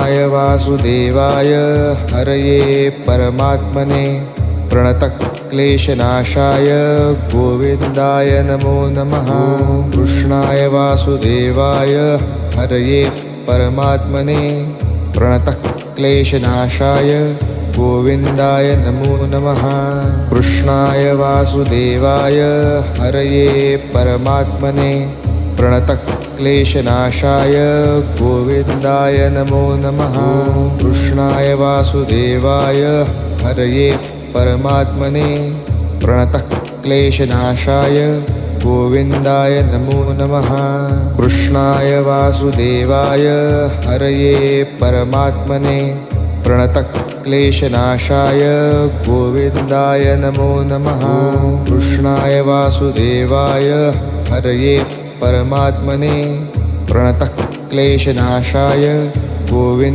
कृष्णाय वासुदेवाय हरये परमात्मने प्रणतक्लेशनाशाय गोविन्दाय नमो नमः। कृष्णाय वासुदेवाय हरये परमात्मने प्रणतक्लेशनाशाय गोविन्दाय नमो नमः। कृष्णाय वासुदेवाय हरये परमात्मने प्रणतक्लेशनाशाय गोविन्दाय नमो नमः। कृष्णाय वासुदेवाय हरये परमात्मने प्रणतक्लेशनाशाय गोविन्दाय नमो नमः। कृष्णाय वासुदेवाय हरये परमात्मने प्रणतक्लेशनाशाय गोविन्दाय नमो नमः। कृष्णाय वासुदेवाय हरये परमात्मने प्रणतक्लेशनाशाय गोविन्द